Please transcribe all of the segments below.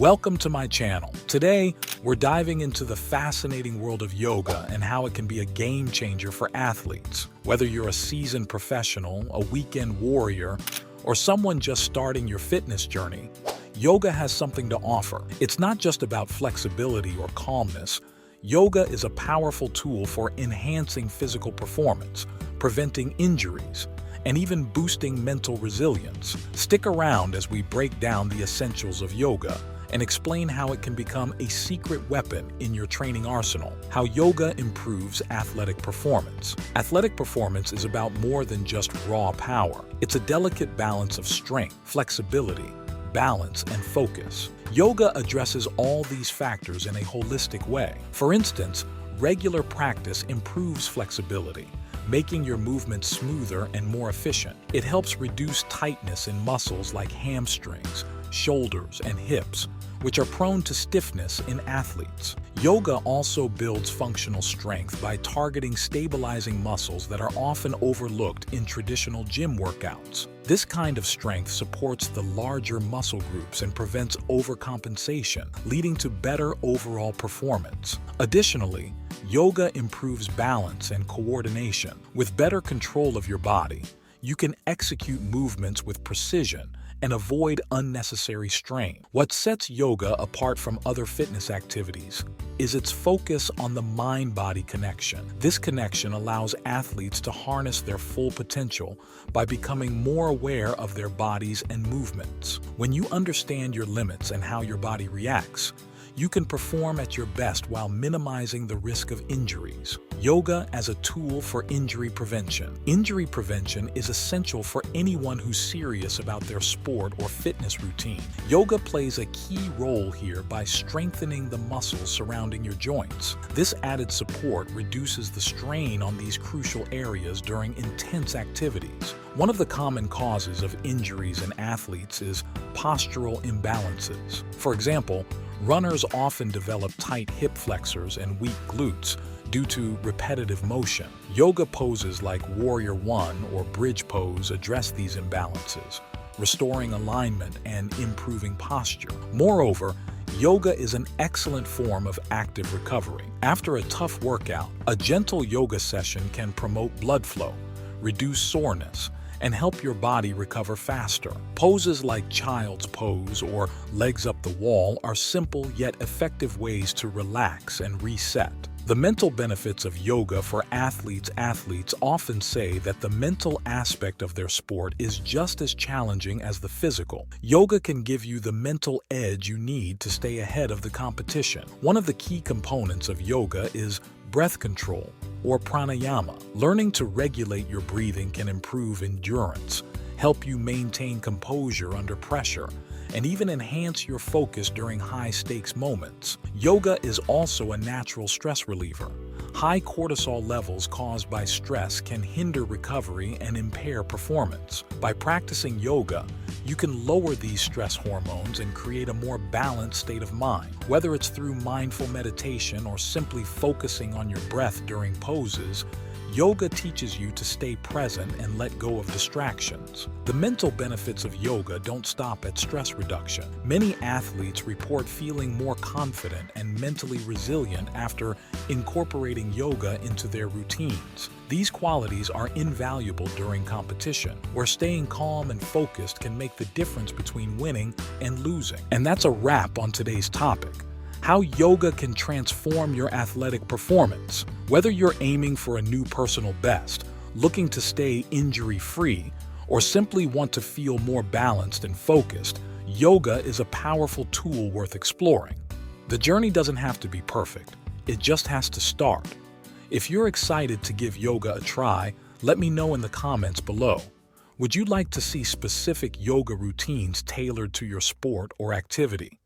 Welcome to my channel. Today, we're diving into the fascinating world of yoga and how it can be a game changer for athletes. Whether you're a seasoned professional, a weekend warrior, or someone just starting your fitness journey, yoga has something to offer. It's not just about flexibility or calmness. Yoga is a powerful tool for enhancing physical performance, preventing injuries, and even boosting mental resilience. Stick around as we break down the essentials of yoga and explain how it can become a secret weapon in your training arsenal. How yoga improves athletic performance. Athletic performance is about more than just raw power. It's a delicate balance of strength, flexibility, balance, and focus. Yoga addresses all these factors in a holistic way. For instance, regular practice improves flexibility, making your movements smoother and more efficient. It helps reduce tightness in muscles like hamstrings, shoulders, and hips, which are prone to stiffness in athletes. Yoga also builds functional strength by targeting stabilizing muscles that are often overlooked in traditional gym workouts. This kind of strength supports the larger muscle groups and prevents overcompensation, leading to better overall performance. Additionally, yoga improves balance and coordination. With better control of your body, you can execute movements with precision and avoid unnecessary strain. What sets yoga apart from other fitness activities is its focus on the mind-body connection. This connection allows athletes to harness their full potential by becoming more aware of their bodies and movements. When you understand your limits and how your body reacts, you can perform at your best while minimizing the risk of injuries. Yoga as a tool for injury prevention. Injury prevention is essential for anyone who's serious about their sport or fitness routine. Yoga plays a key role here by strengthening the muscles surrounding your joints. This added support reduces the strain on these crucial areas during intense activities. One of the common causes of injuries in athletes is postural imbalances. For example, runners often develop tight hip flexors and weak glutes due to repetitive motion. Yoga poses like Warrior One or Bridge Pose address these imbalances, restoring alignment and improving posture. Moreover, yoga is an excellent form of active recovery. After a tough workout, a gentle yoga session can promote blood flow, reduce soreness, and help your body recover faster. Poses like Child's Pose or Legs Up the Wall are simple yet effective ways to relax and reset. The mental benefits of yoga for athletes often say that the mental aspect of their sport is just as challenging as the physical. Yoga can give you the mental edge you need to stay ahead of the competition. One of the key components of yoga is breath control, or pranayama. Learning to regulate your breathing can improve endurance, help you maintain composure under pressure, and even enhance your focus during high-stakes moments. Yoga is also a natural stress reliever. High cortisol levels caused by stress can hinder recovery and impair performance. By practicing yoga, you can lower these stress hormones and create a more balanced state of mind. Whether it's through mindful meditation or simply focusing on your breath during poses, yoga teaches you to stay present and let go of distractions. The mental benefits of yoga don't stop at stress reduction. Many athletes report feeling more confident and mentally resilient after incorporating yoga into their routines. These qualities are invaluable during competition, where staying calm and focused can make the difference between winning and losing. And that's a wrap on today's topic: how yoga can transform your athletic performance. Whether you're aiming for a new personal best, looking to stay injury-free, or simply want to feel more balanced and focused, yoga is a powerful tool worth exploring. The journey doesn't have to be perfect, it just has to start. If you're excited to give yoga a try, let me know in the comments below. Would you like to see specific yoga routines tailored to your sport or activity?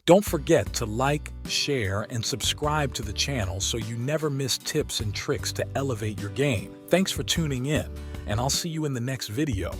Don't forget to like, share, and subscribe to the channel so you never miss tips and tricks to elevate your game. Thanks for tuning in, and I'll see you in the next video.